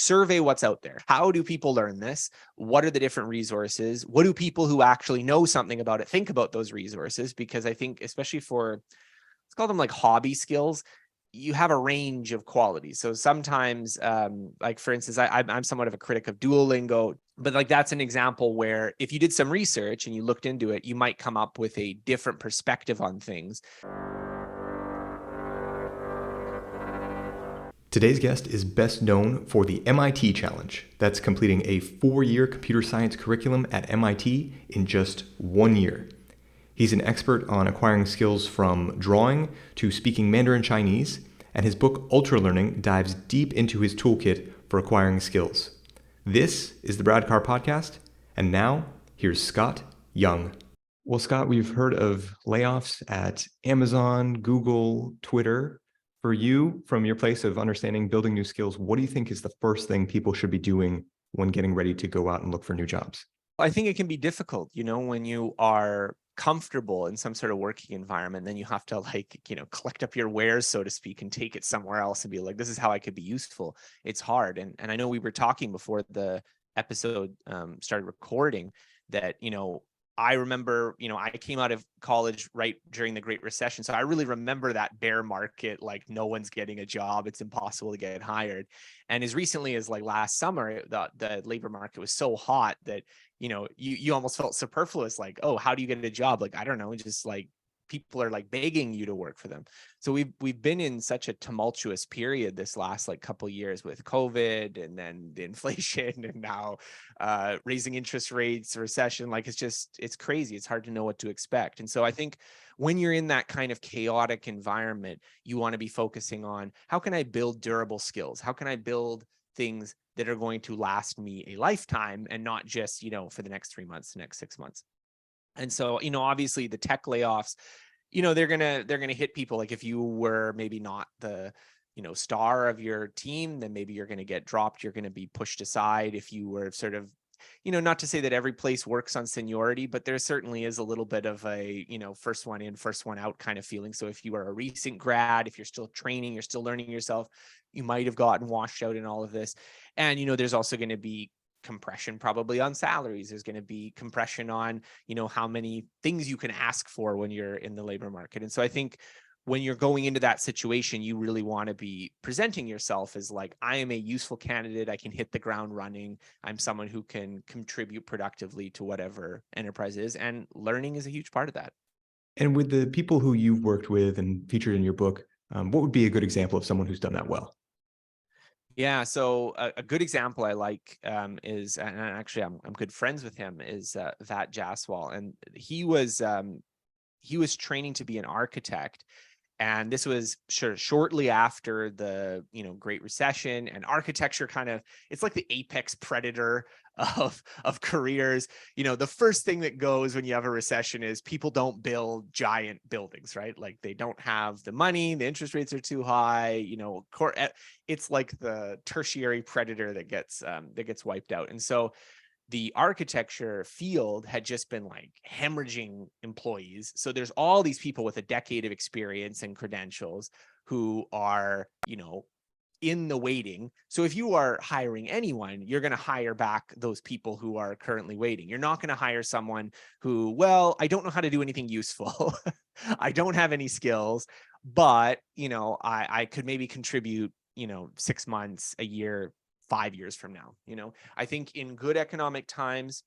survey what's out there. How do people learn this? What are the different resources? What do people who actually know something about it think about those resources? Because I think, especially for, let's call them like hobby skills, you have a range of qualities. So sometimes, like for instance, I'm somewhat of a critic of Duolingo, but like that's an example where if you did some research and you looked into it, you might come up with a different perspective on things. Today's guest is best known for the MIT Challenge. That's completing a 4-year computer science curriculum at MIT in just 1 year. He's an expert on acquiring skills from drawing to speaking Mandarin Chinese, and his book Ultralearning dives deep into his toolkit for acquiring skills. This is the Brad Carr Podcast, and now here's Scott Young. Well, Scott, we've heard of layoffs at Amazon, Google, Twitter. For you, from your place of understanding building new skills, what do you think is the first thing people should be doing when getting ready to go out and look for new jobs? I think it can be difficult, when you are comfortable in some sort of working environment, then you have to collect up your wares, so to speak, and take it somewhere else and be like, this is how I could be useful. It's hard. And I know we were talking before the episode started recording that, I remember, I came out of college right during the Great Recession. So I really remember that bear market, like no one's getting a job. It's impossible to get hired. And as recently as like last summer, the labor market was so hot that, you almost felt superfluous. Like, oh, how do you get a job? Like, I don't know, just like people are like begging you to work for them. So we've been in such a tumultuous period this last like couple of years with COVID and then the inflation and now raising interest rates, recession. Like it's crazy. It's hard to know what to expect. And so I think when you're in that kind of chaotic environment, you want to be focusing on how can I build durable skills? How can I build things that are going to last me a lifetime and not just, for the next 3 months, the next 6 months. And so, obviously the tech layoffs, they're gonna hit people. Like if you were maybe not the, star of your team, then maybe you're gonna get dropped. You're gonna be pushed aside. If you were sort of, not to say that every place works on seniority, but there certainly is a little bit of a, first one in, first one out kind of feeling. So if you are a recent grad, if you're still training, you're still learning yourself, you might have gotten washed out in all of this. And, there's also going to be compression probably on salaries. There's going to be compression on, how many things you can ask for when you're in the labor market. And so I think when you're going into that situation, you really want to be presenting yourself as like, I am a useful candidate. I can hit the ground running. I'm someone who can contribute productively to whatever enterprise is. And learning is a huge part of that. And with the people who you've worked with and featured in your book, what would be a good example of someone who's done that well? Yeah, so a good example I like is, and actually I'm good friends with him, is Vat Jaswal, and he was training to be an architect, and this was shortly after the Great Recession, and architecture it's like the apex predator of careers. The first thing that goes when you have a recession is people don't build giant buildings, right? Like they don't have the money, the interest rates are too high, it's like the tertiary predator that gets wiped out. And so the architecture field had just been like hemorrhaging employees. So there's all these people with a decade of experience and credentials who are, in the waiting. So if you are hiring anyone, you're going to hire back those people who are currently waiting. You're not going to hire someone who, well, I don't know how to do anything useful. I don't have any skills, but, I could maybe contribute, 6 months, a year, 5 years from now. I think in good economic times,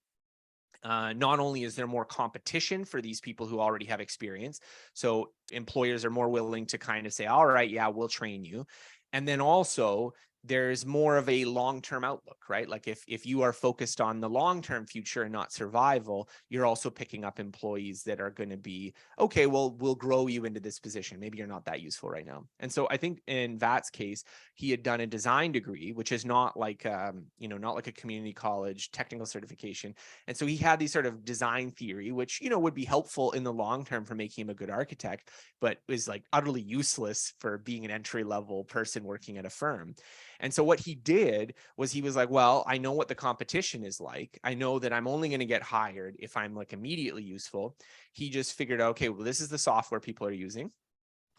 not only is there more competition for these people who already have experience, so employers are more willing to kind of say, all right, yeah, we'll train you. And then also there's more of a long-term outlook, right? Like if you are focused on the long-term future and not survival, you're also picking up employees that are going to be, okay, well, we'll grow you into this position. Maybe you're not that useful right now. And so I think in Vat's case, he had done a design degree, which is not like, not like a community college technical certification. And so he had these sort of design theory, which, would be helpful in the long term for making him a good architect, but is like utterly useless for being an entry-level person working at a firm. And so what he did was he was like, well, I know what the competition is like. I know that I'm only going to get hired if I'm like immediately useful. He just figured out, okay, well, this is the software people are using.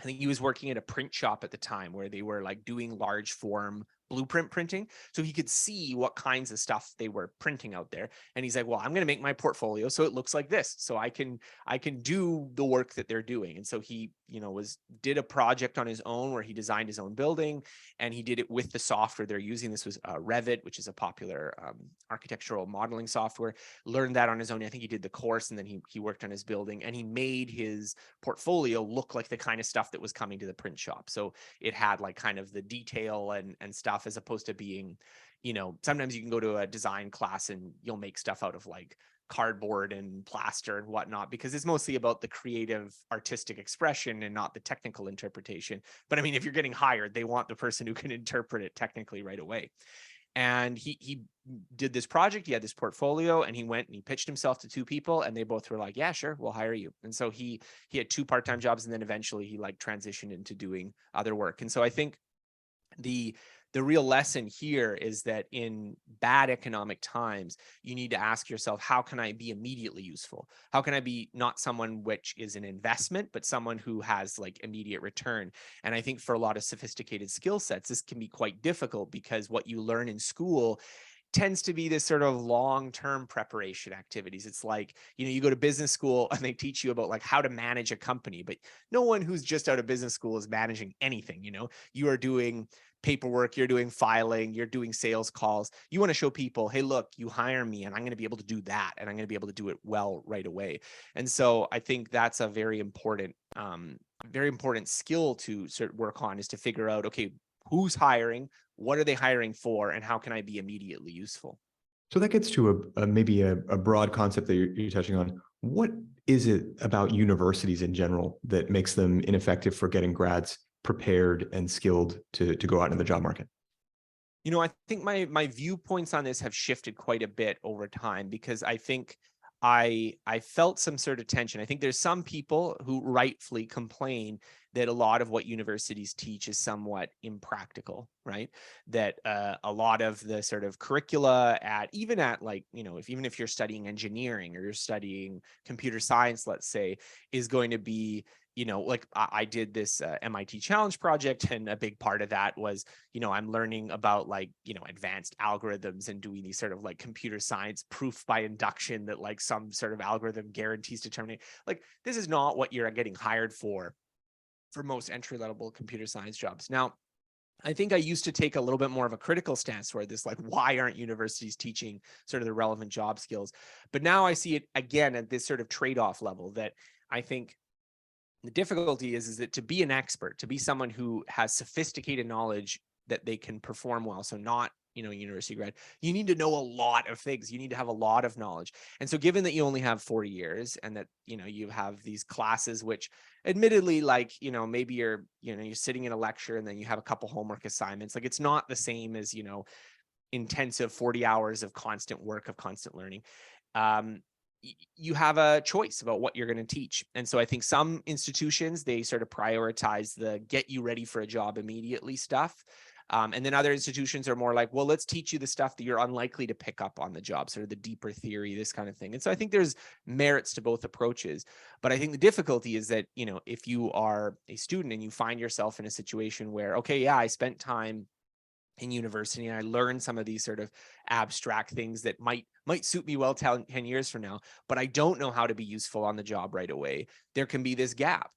I think he was working at a print shop at the time where they were like doing large form blueprint printing. So he could see what kinds of stuff they were printing out there. And he's like, well, I'm going to make my portfolio so it looks like this. So I can do the work that they're doing. And so he, did a project on his own where he designed his own building, and he did it with the software they're using. This was Revit, which is a popular architectural modeling software. Learned that on his own. I think he did the course, and then he worked on his building, and he made his portfolio look like the kind of stuff that was coming to the print shop. So it had like kind of the detail and stuff, as opposed to being, sometimes you can go to a design class and you'll make stuff out of like cardboard and plaster and whatnot, because it's mostly about the creative artistic expression and not the technical interpretation. But I mean, if you're getting hired, they want the person who can interpret it technically right away. And he did this project, he had this portfolio, and he went and he pitched himself to two people, and they both were like, yeah, sure, we'll hire you. And so he had two part-time jobs, and then eventually he like transitioned into doing other work. And so I think the real lesson here is that in bad economic times, you need to ask yourself, how can I be immediately useful? How can I be not someone which is an investment, but someone who has like immediate return? And I think for a lot of sophisticated skill sets, this can be quite difficult, because what you learn in school tends to be this sort of long-term preparation activities. It's like, you go to business school and they teach you about like how to manage a company, but no one who's just out of business school is managing anything. You are doing paperwork, you're doing filing, you're doing sales calls. You want to show people, hey, look, you hire me and I'm going to be able to do that, and I'm going to be able to do it well right away. And so I think that's a very important skill to sort of work on, is to figure out, okay, who's hiring, what are they hiring for, and how can I be immediately useful? So that gets to maybe a broad concept that you're touching on. What is it about universities in general that makes them ineffective for getting grads prepared and skilled to go out into the job market? I think my viewpoints on this have shifted quite a bit over time, because I think I felt some sort of tension. I think there's some people who rightfully complain that a lot of what universities teach is somewhat impractical, right? That a lot of the sort of curricula even at like, even if you're studying engineering or you're studying computer science, let's say, is going to be, like I did this MIT challenge project, and a big part of that was, I'm learning about like, advanced algorithms and doing these sort of like computer science proof by induction that like some sort of algorithm guarantees determining. Like, this is not what you're getting hired for most entry-level computer science jobs. Now, I think I used to take a little bit more of a critical stance toward this, like, why aren't universities teaching sort of the relevant job skills? But now I see it again at this sort of trade-off level, that I think the difficulty is that to be an expert, to be someone who has sophisticated knowledge that they can perform well, so not, university grad, you need to know a lot of things. You need to have a lot of knowledge. And so given that you only have 4 years, and that, you have these classes, which admittedly, like, maybe you're sitting in a lecture and then you have a couple homework assignments. Like, it's not the same as, intensive 40 hours of constant work, of constant learning. You have a choice about what you're going to teach. And so I think some institutions, they sort of prioritize the get you ready for a job immediately stuff. And then other institutions are more like, well, let's teach you the stuff that you're unlikely to pick up on the job, sort of the deeper theory, this kind of thing. And so I think there's merits to both approaches. But I think the difficulty is that, if you are a student and you find yourself in a situation where, okay, yeah, I spent time in university and I learned some of these sort of abstract things that might suit me well 10 years from now, but I don't know how to be useful on the job right away. There can be this gap.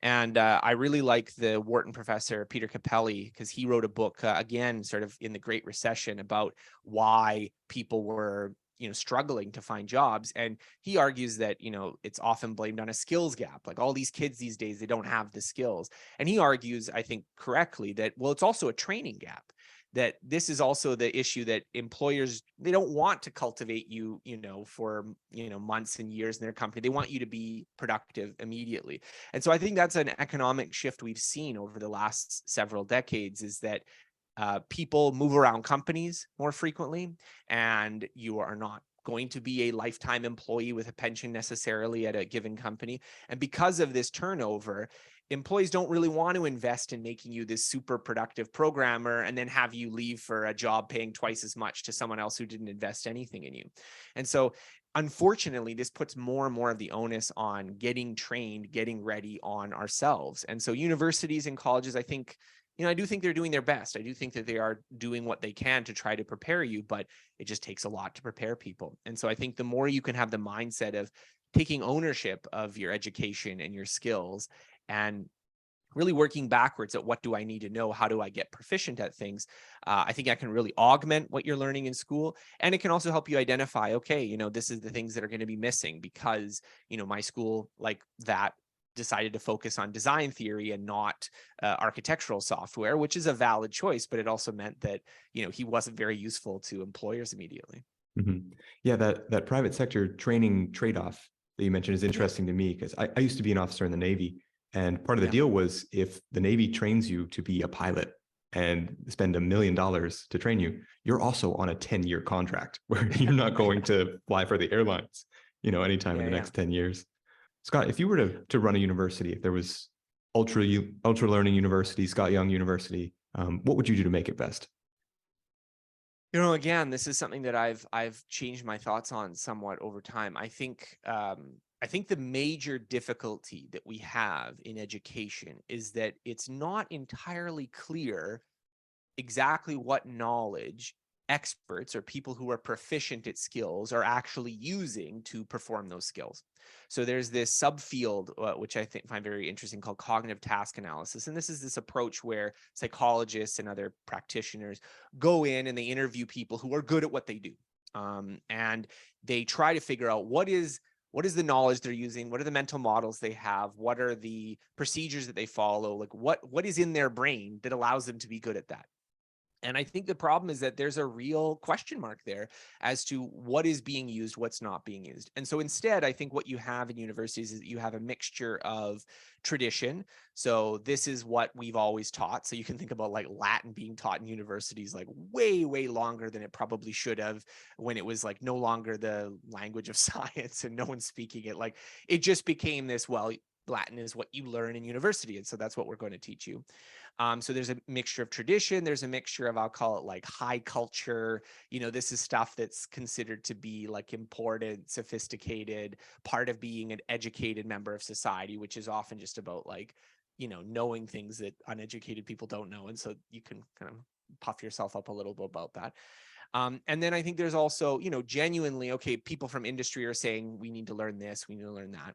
And I really like the Wharton professor, Peter Capelli, because he wrote a book, again, sort of in the Great Recession, about why people were, struggling to find jobs. And he argues that, it's often blamed on a skills gap. Like, all these kids these days, they don't have the skills. And he argues, I think correctly, that, well, it's also a training gap. That this is also the issue, that employers, they don't want to cultivate you, for, months and years in their company. They want you to be productive immediately. And so I think that's an economic shift we've seen over the last several decades, is that people move around companies more frequently, and you are not going to be a lifetime employee with a pension necessarily at a given company. And because of this turnover, employees don't really want to invest in making you this super productive programmer and then have you leave for a job paying twice as much to someone else who didn't invest anything in you. And so, unfortunately, this puts more and more of the onus on getting trained, getting ready on ourselves. And so universities and colleges, I think, I do think they're doing their best. I do think that they are doing what they can to try to prepare you, but it just takes a lot to prepare people. And so I think the more you can have the mindset of taking ownership of your education and your skills, and really working backwards at what do I need to know? How do I get proficient at things? I think I can really augment what you're learning in school. And it can also help you identify, okay, this is the things that are going to be missing because, my school like that decided to focus on design theory and not architectural software, which is a valid choice, but it also meant that, he wasn't very useful to employers immediately. Yeah, that private sector training trade-off that you mentioned is Yeah. interesting to me because I used to be an officer in the Navy, and part of the Yeah. deal was if the Navy trains you to be a pilot and spend $1 million to train you, you're also on a 10-year contract where you're not going to fly for the airlines, anytime in Yeah. the Yeah. next 10 years. Scott, if you were to run a university, if there was ultra learning university, Scott Young University, what would you do to make it best? Again, this is something that I've changed my thoughts on somewhat over time. I think the major difficulty that we have in education is that it's not entirely clear exactly what knowledge experts or people who are proficient at skills are actually using to perform those skills. So there's this subfield, which I find very interesting, called cognitive task analysis. And this is this approach where psychologists and other practitioners go in and they interview people who are good at what they do. And they try to figure out what is the knowledge they're using, what are the mental models they have, what are the procedures that they follow, like what is in their brain that allows them to be good at that. And I think the problem is that there's a real question mark there as to what is being used, what's not being used. And so instead, I think what you have in universities is that you have a mixture of tradition. So this is what we've always taught. So you can think about like Latin being taught in universities like way, way longer than it probably should have, when it was like no longer the language of science and no one's speaking it. Like it just became this, well, Latin is what you learn in university. And so that's what we're going to teach you. So there's a mixture of tradition. There's a mixture of, I'll call it like high culture. This is stuff that's considered to be like important, sophisticated, part of being an educated member of society, which is often just about like, knowing things that uneducated people don't know. And so you can kind of puff yourself up a little bit about that. And then I think there's also, genuinely, okay, people from industry are saying we need to learn this, we need to learn that.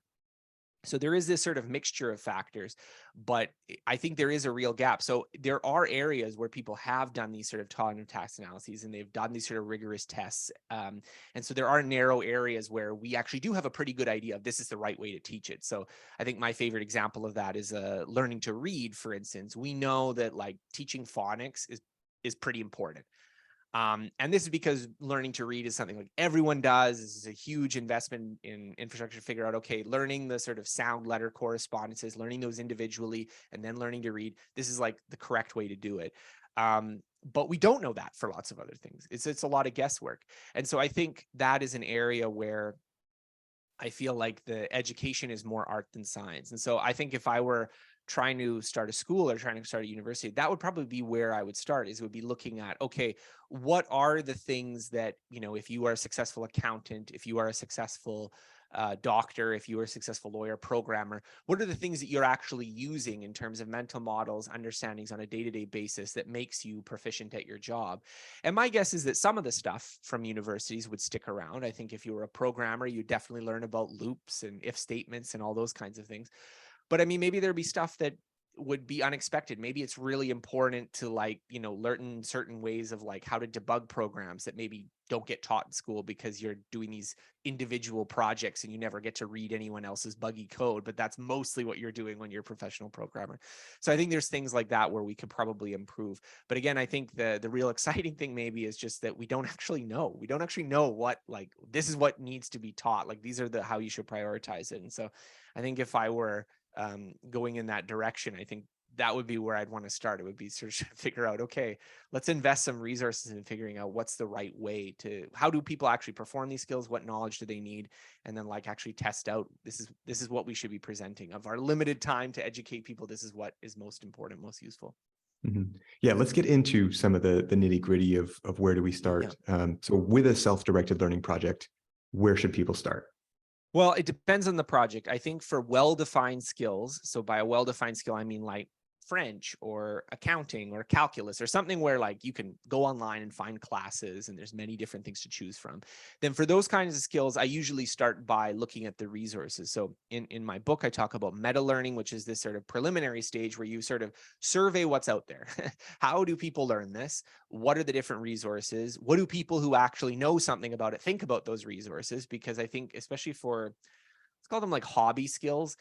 So there is this sort of mixture of factors, but I think there is a real gap. So there are areas where people have done these sort of cognitive task analyses and they've done these sort of rigorous tests. And so there are narrow areas where we actually do have a pretty good idea of this is the right way to teach it. So I think my favorite example of that is learning to read, for instance. We know that like teaching phonics is pretty important. And this is because learning to read is something like everyone does. This is a huge investment in infrastructure to figure out, okay, learning the sort of sound letter correspondences, learning those individually, and then learning to read. This is like the correct way to do it. But we don't know that for lots of other things. It's a lot of guesswork. And so I think that is an area where I feel like the education is more art than science. And so I think if I were trying to start a school or trying to start a university, that would probably be where I would start, is would be looking at, okay, what are the things that, if you are a successful accountant, if you are a successful doctor, if you are a successful lawyer, programmer, what are the things that you're actually using in terms of mental models, understandings on a day-to-day basis that makes you proficient at your job? And my guess is that some of the stuff from universities would stick around. I think if you were a programmer, you definitely learn about loops and if statements and all those kinds of things. But I mean, maybe there'd be stuff that would be unexpected. Maybe it's really important to like, learn certain ways of like how to debug programs that maybe don't get taught in school because you're doing these individual projects and you never get to read anyone else's buggy code, but that's mostly what you're doing when you're a professional programmer. So I think there's things like that where we could probably improve. But again, I think the real exciting thing maybe is just that we don't actually know. We don't actually know what, like, this is what needs to be taught. Like these are how you should prioritize it. And so I think if I were going in that direction, I think that would be where I'd want to start. It would be sort of figure out, okay, let's invest some resources in figuring out what's the right way to, how do people actually perform these skills? What knowledge do they need? And then like actually test out, this is what we should be presenting of our limited time to educate people. This is what is most important, most useful. Yeah, let's get into some of the nitty gritty of where do we Yeah. start. So with a self-directed learning project, where should people start? Well, it depends on the project. I think for well-defined skills, so by a well-defined skill, I mean like French or accounting or calculus or something where like you can go online and find classes and there's many different things to choose from, then for those kinds of skills, I usually start by looking at the resources. So in my book, I talk about meta learning, which is this sort of preliminary stage where you sort of survey what's out there. How do people learn this? What are the different resources? What do people who actually know something about it think about those resources? Because I think, especially for, let's call them like hobby skills,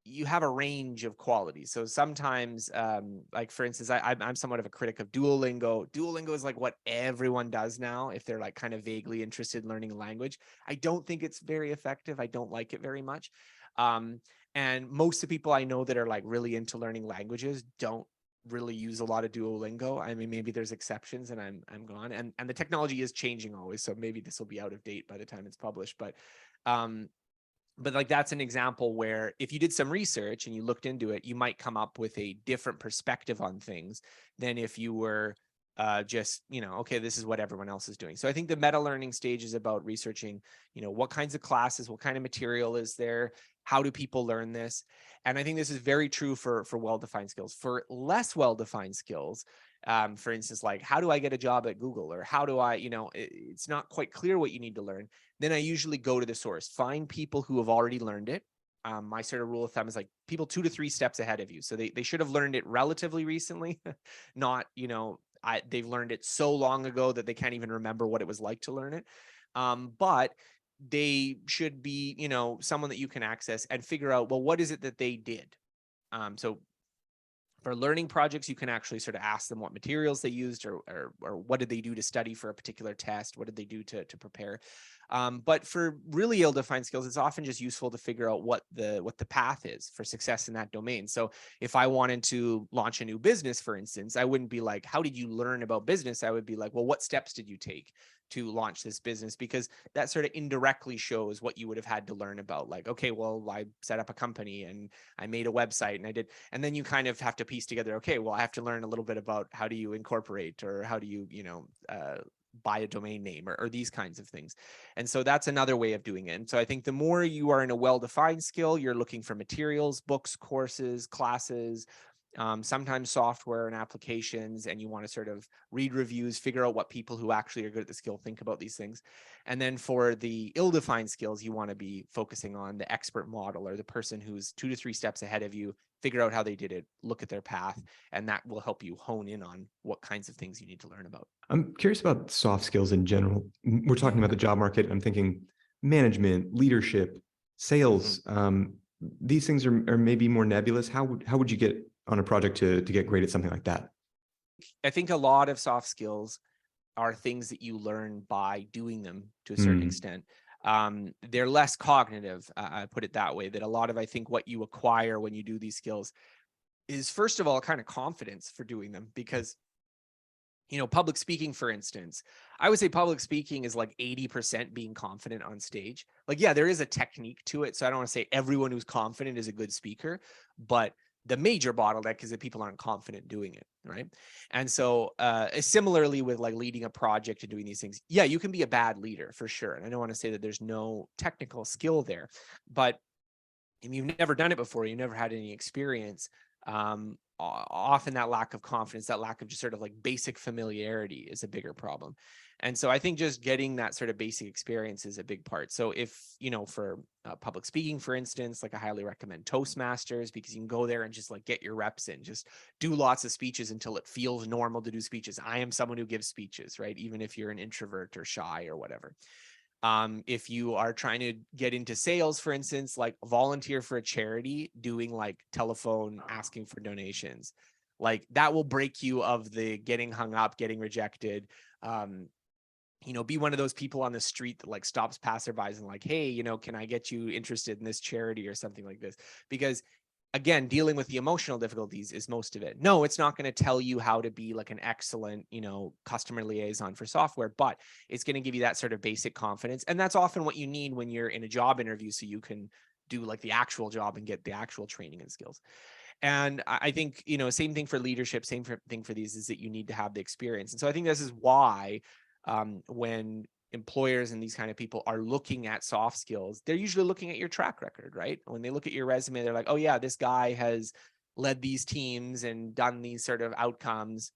you have a range of qualities. So sometimes, like for instance, I'm somewhat of a critic of Duolingo. Duolingo is like what everyone does now if they're like kind of vaguely interested in learning a language. I don't think it's very effective. I don't like it very much. And most of the people I know that are like really into learning languages don't really use a lot of Duolingo. I mean, maybe there's exceptions and I'm gone. And the technology is changing always. So maybe this will be out of date by the time it's published. But like that's an example where if you did some research and you looked into it, you might come up with a different perspective on things than if you were just, okay, this is what everyone else is doing. So I think the meta learning stage is about researching, what kinds of classes, what kind of material is there, how do people learn this? And I think this is very true for well-defined skills. For less well-defined skills, for instance, like how do I get a job at Google, or how do I, it's not quite clear what you need to learn. Then I usually go to the source, find people who have already learned it. My sort of rule of thumb is like people 2 to 3 steps ahead of you. So they should have learned it relatively recently, not, they've learned it so long ago that they can't even remember what it was like to learn it. But they should be, someone that you can access and figure out, well, what is it that they did? So for learning projects, you can actually sort of ask them what materials they used, or what did they do to study for a particular test? What did they do to prepare? But for really ill-defined skills, it's often just useful to figure out what the path is for success in that domain. So if I wanted to launch a new business, for instance, I wouldn't be like, how did you learn about business? I would be like, well, what steps did you take to launch this business? Because that sort of indirectly shows what you would have had to learn about. Like, okay, well, I set up a company and I made a website and I did, and then you kind of have to piece together, okay, well, I have to learn a little bit about how do you incorporate, or how do you, buy a domain name, or these kinds of things. And so that's another way of doing it. And so I think the more you are in a well-defined skill, you're looking for materials, books, courses, classes, sometimes software and applications, and you want to sort of read reviews, figure out what people who actually are good at the skill think about these things. And then for the ill-defined skills, you want to be focusing on the expert model, or the person who's 2 to 3 steps ahead of you, figure out how they did it, look at their path, and that will help you hone in on what kinds of things you need to learn about. I'm curious about soft skills in general. We're talking about the job market. I'm thinking management, leadership, sales. These things are maybe more nebulous. How would you get on a project to get great at something like that? I think a lot of soft skills are things that you learn by doing them to a certain extent. They're less cognitive. I put it that way, that a lot of, I think, what you acquire when you do these skills is, first of all, kind of confidence for doing them. Because, public speaking, for instance, I would say public speaking is like 80% being confident on stage. Like, yeah, there is a technique to it. So I don't want to say everyone who's confident is a good speaker, but the major bottleneck is that people aren't confident doing it, right? And so similarly with like leading a project and doing these things, yeah, you can be a bad leader for sure. And I don't want to say that there's no technical skill there, but if you've never done it before, you never had any experience, often that lack of confidence, that lack of just sort of like basic familiarity is a bigger problem. And so I think just getting that sort of basic experience is a big part. So if, for public speaking, for instance, like I highly recommend Toastmasters, because you can go there and just like get your reps in, just do lots of speeches until it feels normal to do speeches. I am someone who gives speeches, right? Even if you're an introvert or shy or whatever. If you are trying to get into sales, for instance, like volunteer for a charity, doing like telephone asking for donations, like that will break you of the getting hung up, getting rejected. Be one of those people on the street that like stops passerbys and like, hey, can I get you interested in this charity or something like this? Because again, dealing with the emotional difficulties is most of it. No, it's not going to tell you how to be like an excellent, customer liaison for software, but it's going to give you that sort of basic confidence. And that's often what you need when you're in a job interview, so you can do like the actual job and get the actual training and skills. And I think, same thing for leadership, thing for these, is that you need to have the experience. And so I think this is why when employers and these kind of people are looking at soft skills, they're usually looking at your track record, right? When they look at your resume, they're like, oh yeah, this guy has led these teams and done these sort of outcomes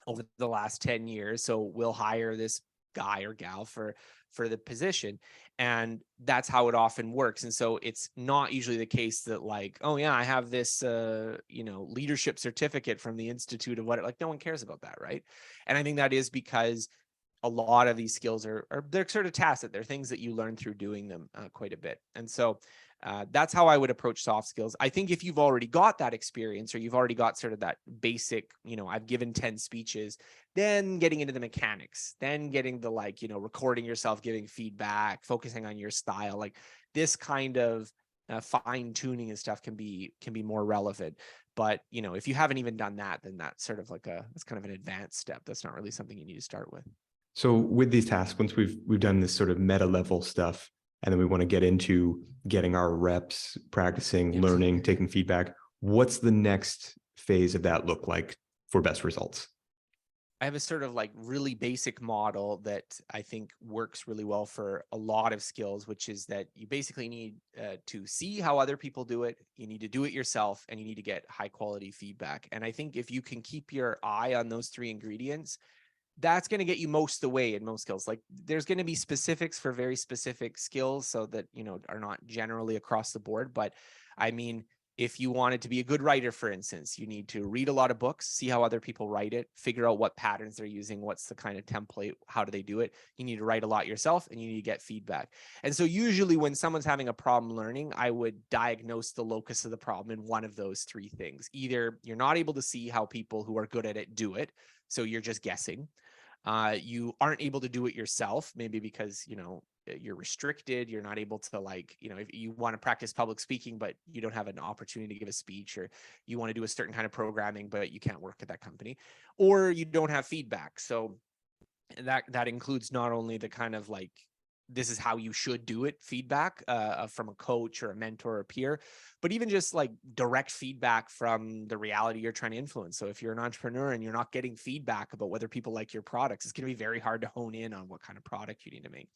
over the last 10 years. So we'll hire this guy or gal for the position. And that's how it often works. And so it's not usually the case that like, oh yeah, I have this leadership certificate from the Institute of what, like no one cares about that, right? And I think that is because a lot of these skills are they're sort of tacit. They're things that you learn through doing them quite a bit. And so that's how I would approach soft skills. I think if you've already got that experience, or you've already got sort of that basic, I've given 10 speeches, then getting into the mechanics, then getting the like, recording yourself, giving feedback, focusing on your style, like this kind of fine tuning and stuff can be more relevant. But, if you haven't even done that, then that's sort of like that's kind of an advanced step. That's not really something you need to start with. So with these tasks, once we've done this sort of meta level stuff, and then we want to get into getting our reps, practicing, learning, taking feedback, what's the next phase of that look like for best results? I have a sort of like really basic model that I think works really well for a lot of skills, which is that you basically need to see how other people do it. You need to do it yourself, and you need to get high quality feedback. And I think if you can keep your eye on those three ingredients, that's going to get you most of the way in most skills. Like there's going to be specifics for very specific skills, so that, are not generally across the board. But I mean, if you wanted to be a good writer, for instance, you need to read a lot of books, see how other people write it, figure out what patterns they're using, what's the kind of template, how do they do it. You need to write a lot yourself, and you need to get feedback. And so usually when someone's having a problem learning, I would diagnose the locus of the problem in one of those three things. Either you're not able to see how people who are good at it do it, so you're just guessing. You aren't able to do it yourself, maybe because, you're restricted. You're not able to like, if you want to practice public speaking, but you don't have an opportunity to give a speech, or you want to do a certain kind of programming, but you can't work at that company, or you don't have feedback. So that includes not only the kind of like, this is how you should do it feedback from a coach or a mentor or a peer, but even just like direct feedback from the reality you're trying to influence. So if you're an entrepreneur and you're not getting feedback about whether people like your products, it's going to be very hard to hone in on what kind of product you need to make.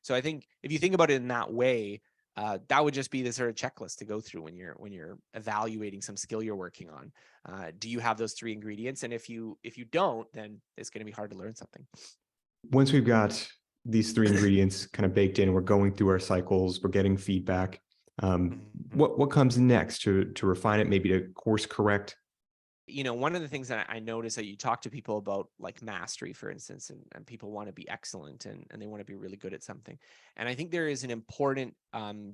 So I think if you think about it in that way, that would just be the sort of checklist to go through when you're evaluating some skill you're working on. Do you have those three ingredients? And if you don't, then it's going to be hard to learn something. Once we've got these three ingredients kind of baked in, we're going through our cycles, we're getting feedback. What comes next to refine it, maybe to course correct? One of the things that I notice that you talk to people about like mastery, for instance, and people want to be excellent, and they want to be really good at something. And I think there is an important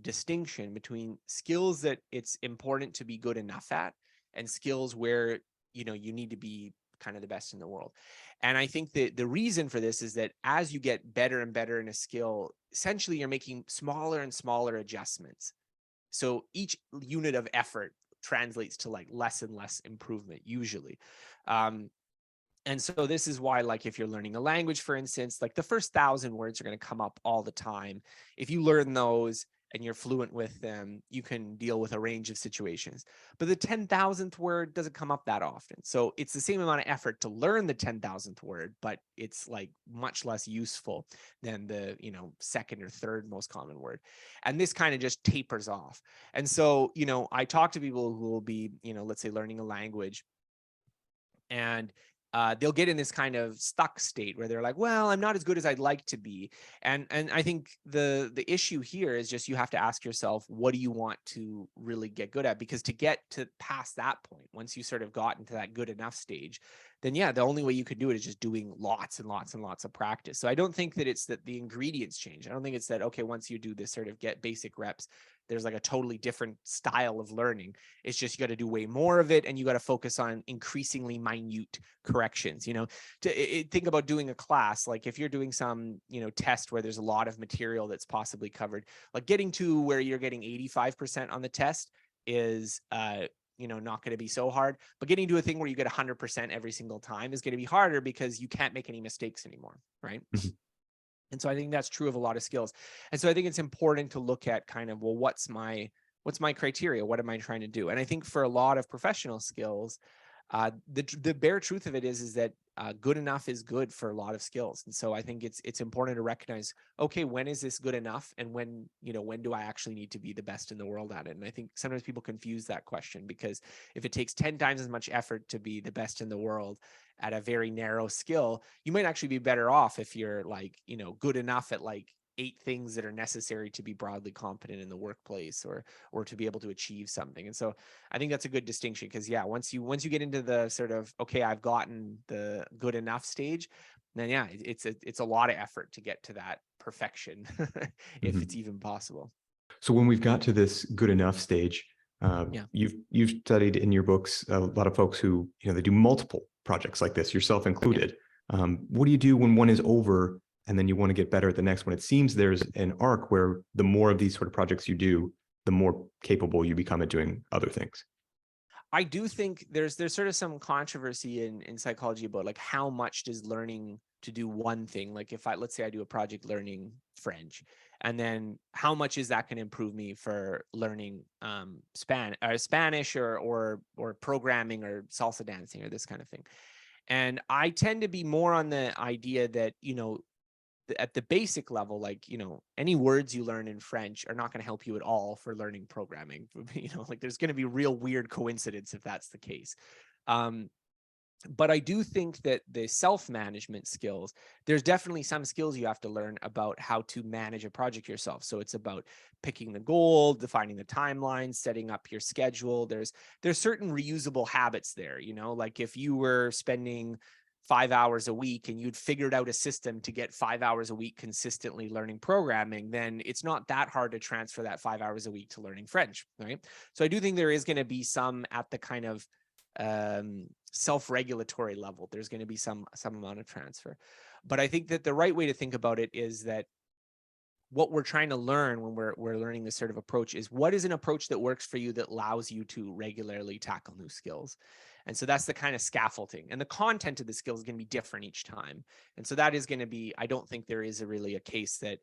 distinction between skills that it's important to be good enough at, and skills where, you need to be kind of the best in the world. And I think that the reason for this is that as you get better and better in a skill, essentially you're making smaller and smaller adjustments. So each unit of effort translates to like less and less improvement usually. And so this is why, like, if you're learning a language, for instance, like the first 1,000 words are going to come up all the time. If you learn those and you're fluent with them, you can deal with a range of situations. But the 10,000th word doesn't come up that often. So it's the same amount of effort to learn the 10,000th word, but it's like much less useful than the, second or third most common word. And this kind of just tapers off. And so, I talk to people who will be, let's say learning a language, and they'll get in this kind of stuck state where they're like, well, I'm not as good as I'd like to be. And I think the issue here is just, you have to ask yourself, what do you want to really get good at? Because to get to past that point, once you sort of got into that good enough stage, then yeah, the only way you could do it is just doing lots and lots and lots of practice. So I don't think that it's that the ingredients change. I don't think it's that, okay, once you do this sort of get basic reps, there's like a totally different style of learning. It's just, you got to do way more of it, and you got to focus on increasingly minute corrections. Think about doing a class, like if you're doing some, test where there's a lot of material that's possibly covered, like getting to where you're getting 85% on the test is, not going to be so hard, but getting to a thing where you get 100% every single time is going to be harder, because you can't make any mistakes anymore. Right. And so I think that's true of a lot of skills. And so I think it's important to look at kind of, well, what's my criteria? What am I trying to do? And I think for a lot of professional skills, the bare truth of it is that good enough is good for a lot of skills. And so I think it's important to recognize, okay, when is this good enough? And when do I actually need to be the best in the world at it? And I think sometimes people confuse that question, because if it takes 10 times as much effort to be the best in the world at a very narrow skill, you might actually be better off if you're like, good enough at like 8 things that are necessary to be broadly competent in the workplace, or to be able to achieve something. And so I think that's a good distinction, because yeah, once you get into the sort of, okay, I've gotten the good enough stage, then yeah, it's a lot of effort to get to that perfection, if it's even possible. So when we've got to this good enough stage, Yeah. you've studied in your books a lot of folks who they do multiple projects like this, yourself Yeah. included. What do you do when one is over and then you want to get better at the next one? It seems there's an arc where the more of these sort of projects you do, the more capable you become at doing other things. I do think there's sort of some controversy in psychology about like how much does learning to do one thing, like if let's say I do a project learning French, and then how much is that going to improve me for learning Spanish, or programming, or salsa dancing, or this kind of thing. And I tend to be more on the idea that at the basic level, like, any words you learn in French are not going to help you at all for learning programming. Like there's going to be real weird coincidence if that's the case. Um, but I do think that the self-management skills, there's definitely some skills you have to learn about how to manage a project yourself. So it's about picking the goal, defining the timeline, setting up your schedule. There's certain reusable habits there, like if you were spending 5 hours a week and you'd figured out a system to get 5 hours a week consistently learning programming, then it's not that hard to transfer that 5 hours a week to learning French, right? So I do think there is going to be some at the kind of self-regulatory level. There's going to be some amount of transfer. But I think that the right way to think about it is that what we're trying to learn when we're learning this sort of approach is, what is an approach that works for you that allows you to regularly tackle new skills. And so that's the kind of scaffolding, and the content of the skills is going to be different each time. And so that is going to be, I don't think there is really a case that,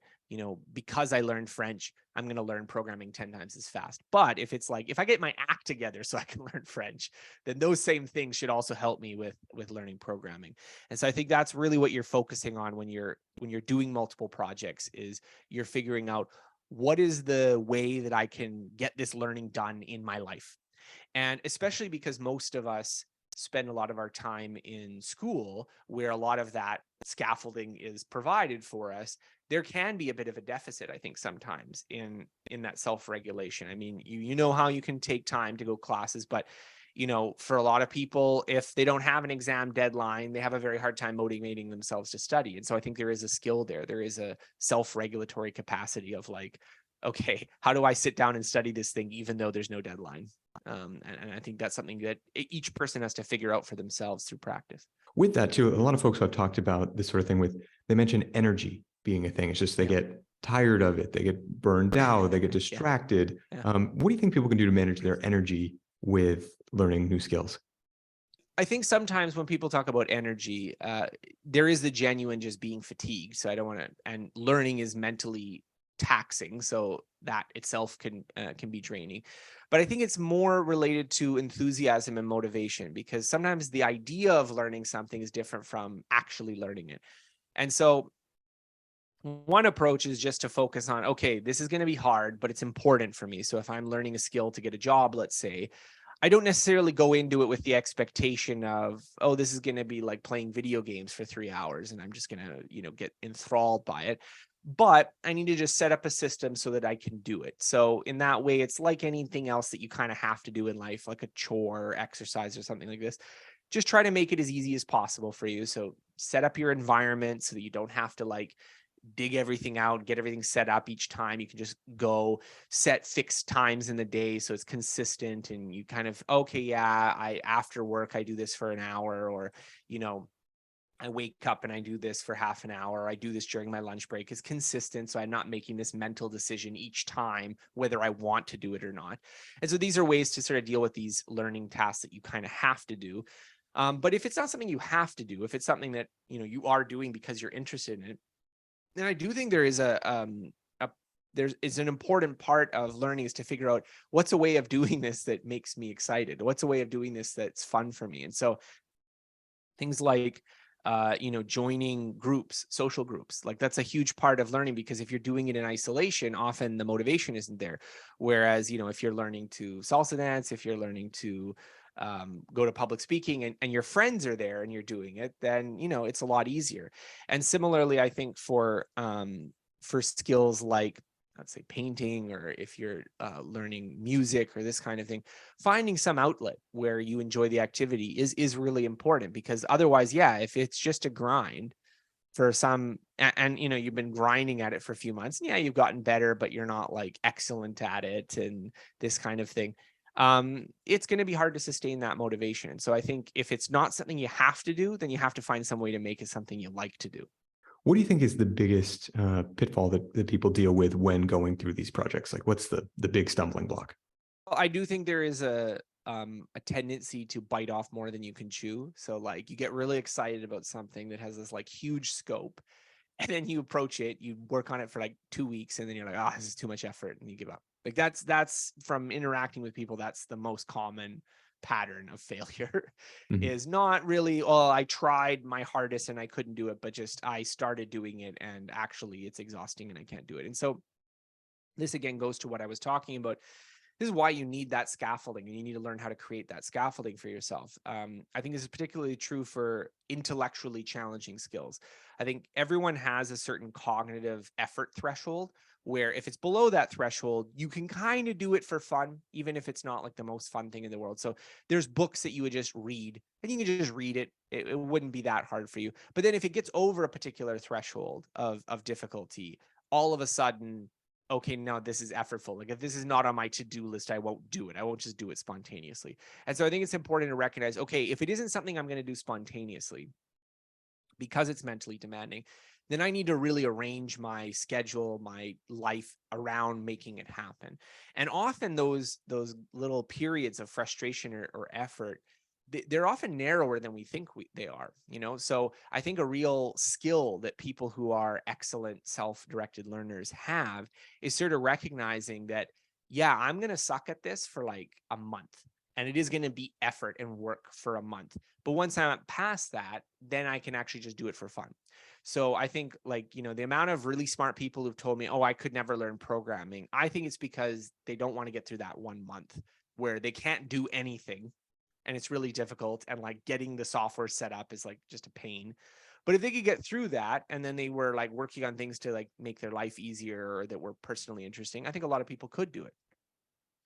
because I learned French, I'm going to learn programming 10 times as fast. But if it's like, if I get my act together so I can learn French, then those same things should also help me with learning programming. And so I think that's really what you're focusing on when you're doing multiple projects, is you're figuring out, what is the way that I can get this learning done in my life. And especially because most of us spend a lot of our time in school, where a lot of that scaffolding is provided for us, there can be a bit of a deficit, I think, sometimes in that self-regulation. I mean, you know how you can take time to go classes, but for a lot of people, if they don't have an exam deadline, they have a very hard time motivating themselves to study. And so I think there is a skill there. There is a self-regulatory capacity of like, okay, how do I sit down and study this thing even though there's no deadline? And I think that's something that each person has to figure out for themselves through practice. With that too, a lot of folks who have talked about this sort of thing they mention energy being a thing. It's just they get tired of it, they get burned out, they get distracted. Yeah. What do you think people can do to manage their energy with learning new skills? I think sometimes when people talk about energy, there is the genuine just being fatigued. So I don't want to, and learning is mentally taxing, so that itself can be draining. But I think it's more related to enthusiasm and motivation, because sometimes the idea of learning something is different from actually learning it. And so one approach is just to focus on, okay, this is going to be hard, but it's important for me. So if I'm learning a skill to get a job, let's say, I don't necessarily go into it with the expectation of, oh, this is going to be like playing video games for 3 hours and I'm just going to, get enthralled by it. But I need to just set up a system so that I can do it. So in that way, it's like anything else that you kind of have to do in life, like a chore or exercise or something like this. Just try to make it as easy as possible for you. So set up your environment so that you don't have to like dig everything out, get everything set up each time. You can just go set fixed times in the day so it's consistent, and you kind of, okay, yeah, after work I do this for an hour, or I wake up and I do this for half an hour. I do this during my lunch break. Is consistent, so I'm not making this mental decision each time whether I want to do it or not. And so these are ways to sort of deal with these learning tasks that you kind of have to do. But if it's not something you have to do, if it's something that you are doing because you're interested in it, then I do think there is an important part of learning is to figure out, what's a way of doing this that makes me excited? What's a way of doing this that's fun for me? And so things like joining groups, social groups. Like that's a huge part of learning, because if you're doing it in isolation, often the motivation isn't there. Whereas, if you're learning to salsa dance, if you're learning to go to public speaking, and your friends are there and you're doing it, then, it's a lot easier. And similarly, I think for skills like, let's say, painting, or if you're learning music or this kind of thing, finding some outlet where you enjoy the activity is really important, because otherwise, yeah, if it's just a grind for some, and you've been grinding at it for a few months, yeah, you've gotten better, but you're not like excellent at it and this kind of thing, it's going to be hard to sustain that motivation. And so I think if it's not something you have to do, then you have to find some way to make it something you like to do. What do you think is the biggest pitfall that people deal with when going through these projects? Like, what's the big stumbling block? Well, I do think there is a tendency to bite off more than you can chew. So like you get really excited about something that has this like huge scope, and then you approach it, you work on it for like 2 weeks, and then you're like, oh, this is too much effort, and you give up. Like that's from interacting with people, that's the most common pattern of failure. Mhm. Is not really, oh, I tried my hardest and I couldn't do it, but just I started doing it and actually it's exhausting and I can't do it. And so this again goes to what I was talking about. This is why you need that scaffolding, and you need to learn how to create that scaffolding for yourself. I think this is particularly true for intellectually challenging skills. I think everyone has a certain cognitive effort threshold where if it's below that threshold, you can kind of do it for fun, even if it's not like the most fun thing in the world. So there's books that you would just read, and you can just read it. It wouldn't be that hard for you. But then if it gets over a particular threshold of difficulty, all of a sudden, okay, now this is effortful. Like if this is not on my to-do list, I won't do it. I won't just do it spontaneously. And so I think it's important to recognize, okay, if it isn't something I'm going to do spontaneously because it's mentally demanding, then I need to really arrange my schedule, my life around making it happen. And often those little periods of frustration or effort, they're often narrower than we think they are, So I think a real skill that people who are excellent self-directed learners have is sort of recognizing that, yeah, I'm going to suck at this for like a month, and it is going to be effort and work for a month. But once I'm past that, then I can actually just do it for fun. So I think, like, the amount of really smart people who've told me, oh, I could never learn programming, I think it's because they don't want to get through that 1 month where they can't do anything and it's really difficult, and like getting the software set up is like just a pain. But if they could get through that, and then they were like working on things to like make their life easier or that were personally interesting, I think a lot of people could do it.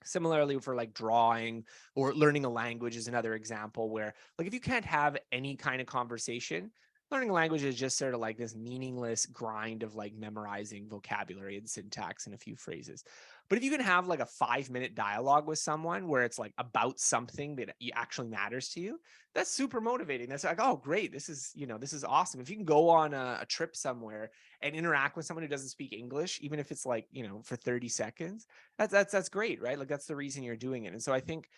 Similarly, for like drawing or learning a language is another example where, like, if you can't have any kind of conversation, learning a language is just sort of like this meaningless grind of like memorizing vocabulary and syntax and a few phrases. But if you can have like a 5-minute dialogue with someone where it's like about something that actually matters to you, that's super motivating. That's like, oh, great. This is awesome. If you can go on a trip somewhere and interact with someone who doesn't speak English, even if it's like, for 30 seconds, that's great, right? Like that's the reason you're doing it. And so I think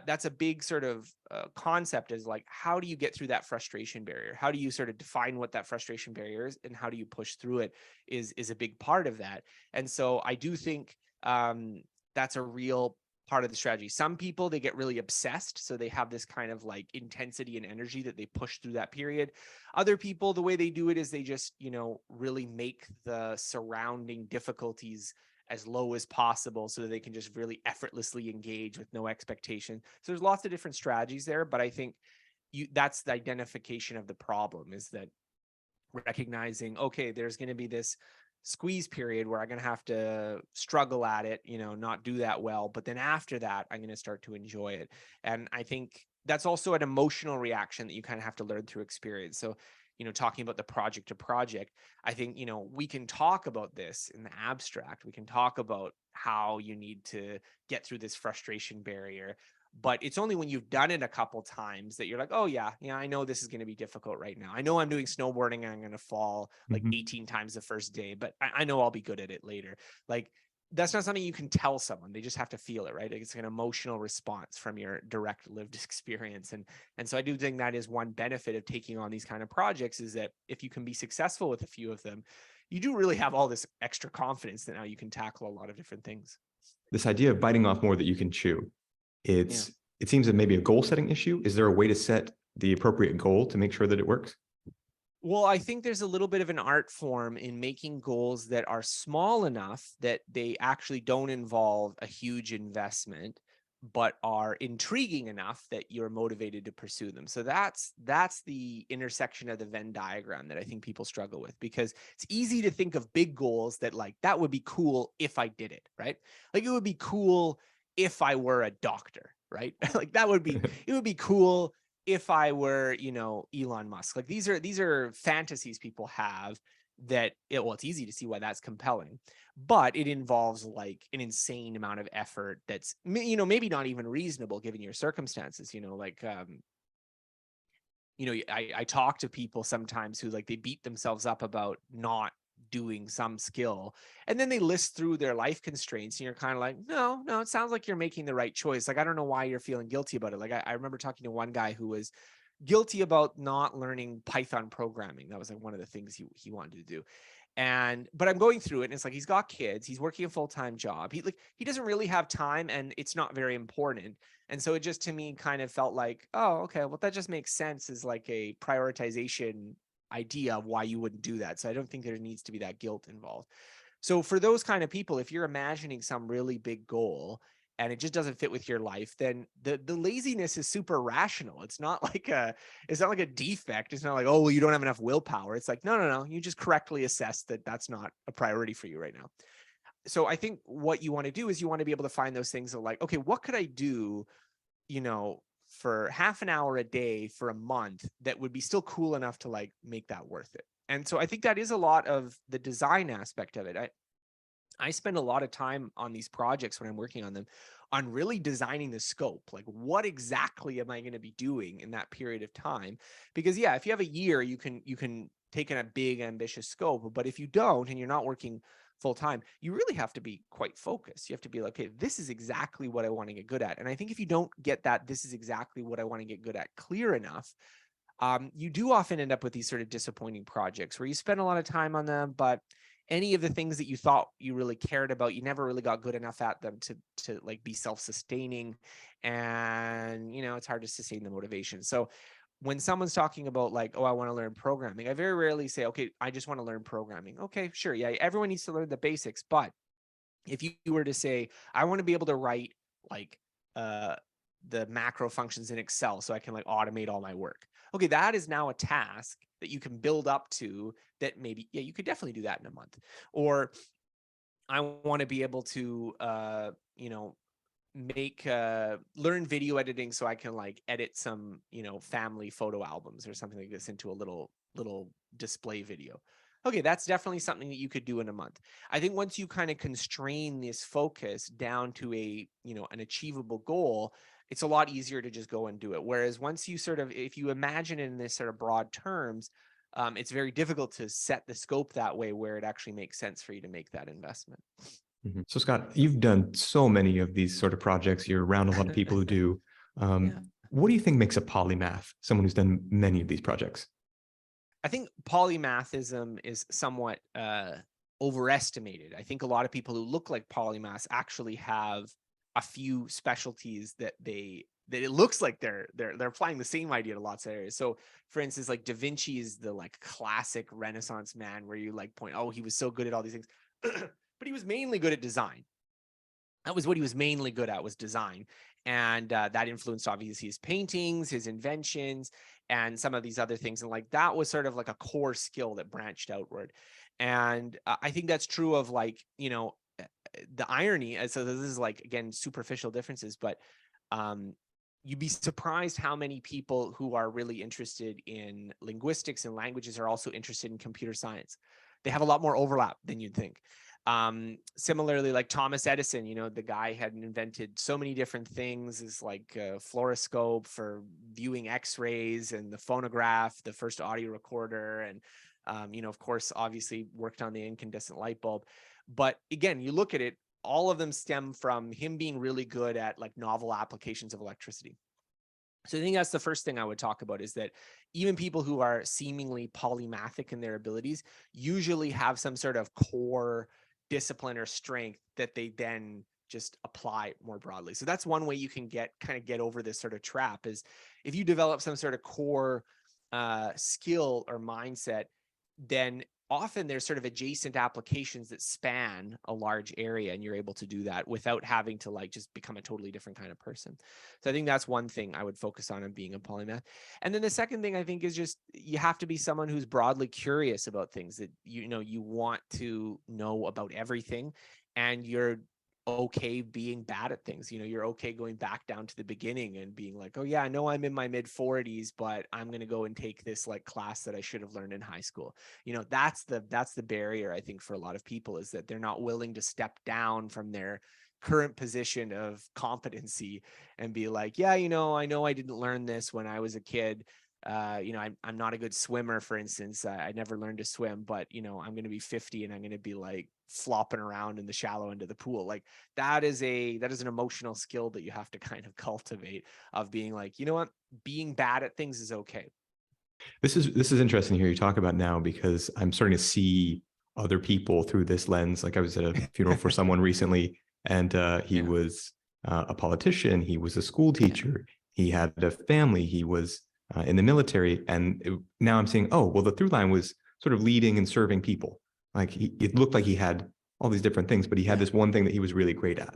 that's a big sort of concept, is like, how do you get through that frustration barrier? How do you sort of define what that frustration barrier is, and how do you push through it is a big part of that. And so I do think that's a real part of the strategy. Some people, they get really obsessed, so they have this kind of like intensity and energy that they push through that period. Other people, the way they do it is they just, really make the surrounding difficulties as low as possible so that they can just really effortlessly engage with no expectation. So there's lots of different strategies there, but I think that's the identification of the problem, is that recognizing, okay, there's going to be this squeeze period where I'm going to have to struggle at it, not do that well. But then after that, I'm going to start to enjoy it. And I think that's also an emotional reaction that you kind of have to learn through experience. So, talking about the project to project, I think, we can talk about this in the abstract. We can talk about how you need to get through this frustration barrier. But it's only when you've done it a couple times that you're like, oh yeah, I know this is going to be difficult right now. I know I'm doing snowboarding and I'm going to fall like Mhm. 18 times the first day, but I know I'll be good at it later. Like that's not something you can tell someone. They just have to feel it, right? Like, it's an emotional response from your direct lived experience. And so I do think that is one benefit of taking on these kind of projects, is that if you can be successful with a few of them, you do really have all this extra confidence that now you can tackle a lot of different things. This idea of biting off more that you can chew, Yeah. it seems that maybe a goal setting issue. Is there a way to set the appropriate goal to make sure that it works? Well, I think there's a little bit of an art form in making goals that are small enough that they actually don't involve a huge investment, but are intriguing enough that you're motivated to pursue them. So that's the intersection of the Venn diagram that I think people struggle with, because it's easy to think of big goals that like that would be cool if I did it, right? Like it would be cool if I were a doctor, right? Like that would be it would be cool if I were, Elon Musk. Like these are fantasies people have that well, it's easy to see why that's compelling, but it involves like an insane amount of effort that's maybe not even reasonable given your circumstances, like I talk to people sometimes who like they beat themselves up about not doing some skill, and then they list through their life constraints, and you're kind of like, no, it sounds like you're making the right choice. Like I don't know why you're feeling guilty about it. Like I remember talking to one guy who was guilty about not learning Python programming. That was like one of the things he wanted to do. But I'm going through it, and it's like he's got kids, he's working a full-time job. He doesn't really have time, and it's not very important. And so it just to me kind of felt like, oh, okay, well that just makes sense as like a prioritization idea of why you wouldn't do that. So I don't think there needs to be that guilt involved. So for those kind of people, if you're imagining some really big goal and it just doesn't fit with your life, then the laziness is super rational. It's not like a defect. It's not like, oh, well, you don't have enough willpower. It's like, no. You just correctly assess that that's not a priority for you right now. So I think what you want to do is you want to be able to find those things that like, okay, what could I do, for half an hour a day for a month that would be still cool enough to like make that worth it. And so I think that is a lot of the design aspect of it. I spend a lot of time on these projects when I'm working on them on really designing the scope. Like what exactly am I going to be doing in that period of time? Because yeah, if you have a year, you can take in a big ambitious scope, but if you don't and you're not working full time, you really have to be quite focused. You have to be like, okay, this is exactly what I want to get good at. And I think if you don't get that, this is exactly what I want to get good at clear enough, you do often end up with these sort of disappointing projects where you spend a lot of time on them, but any of the things that you thought you really cared about, you never really got good enough at them to like be self-sustaining, and it's hard to sustain the motivation. So when someone's talking about like, oh, I want to learn programming, I very rarely say, okay, I just want to learn programming. Okay, sure, yeah, everyone needs to learn the basics, but if you were to say, I want to be able to write like uh the macro functions in Excel so I can like automate all my work. Okay, that is now a task that you can build up to that maybe, yeah, you could definitely do that in a month. Or I want to be able to make learn video editing so I can like edit some, family photo albums or something like this into a little display video. Okay, that's definitely something that you could do in a month. I think once you kind of constrain this focus down to an achievable goal, it's a lot easier to just go and do it. Whereas once you sort of, if you imagine it in this sort of broad terms, it's very difficult to set the scope that way where it actually makes sense for you to make that investment. Mhm. So, Scott, you've done so many of these sort of projects. You're around a lot of people who do. Yeah. What do you think makes a polymath, someone who's done many of these projects? I think polymathism is somewhat overestimated. I think a lot of people who look like polymaths actually have a few specialties that it looks like they're applying the same idea to lots of areas. So, for instance, like Da Vinci is the like classic Renaissance man where you like point, oh, he was so good at all these things, but he was mainly good at design. That was what he was mainly good at, was design. And that influenced obviously his paintings, his inventions, and some of these other things. And like that was sort of like a core skill that branched outward. And I think that's true of like, the irony. So this is like, again, superficial differences, but um, you'd be surprised how many people who are really interested in linguistics and languages are also interested in computer science. They have a lot more overlap than you'd think. Similarly, like Thomas Edison, the guy had invented so many different things, is like a fluoroscope for viewing x-rays, and the phonograph, the first audio recorder, and of course, obviously worked on the incandescent light bulb. But again, you look at it, all of them stem from him being really good at like novel applications of electricity. So I think that's the first thing I would talk about, is that even people who are seemingly polymathic in their abilities usually have some sort of core discipline or strength that they then just apply more broadly. So that's one way you can get over this sort of trap, is if you develop some sort of core skill or mindset, then often there's sort of adjacent applications that span a large area, and you're able to do that without having to like just become a totally different kind of person. So I think that's one thing I would focus on in being a polymath. And then the second thing I think is just you have to be someone who's broadly curious about things, that you want to know about everything, and you're okay being bad at things. You're okay going back down to the beginning and being like, oh yeah, I know I'm in my mid 40s, but I'm going to go and take this like class that I should have learned in high school. That's the barrier, I think, for a lot of people, is that they're not willing to step down from their current position of competency and be like, yeah, I know I didn't learn this when I was a kid. I'm not a good swimmer, for instance. I never learned to swim, but I'm going to be 50 and I'm going to be like flopping around in the shallow end of the pool. Like that is an emotional skill that you have to kind of cultivate, of being like, you know what, being bad at things is okay. This is interesting to hear you talk about now, because I'm starting to see other people through this lens. Like I was at a funeral for someone recently, and he Yeah. was a politician. He was a school teacher. He had a family. He was in the military, and now I'm seeing, oh, well, the through line was sort of leading and serving people. Like it looked like he had all these different things, but he had Yeah. this one thing that he was really great at.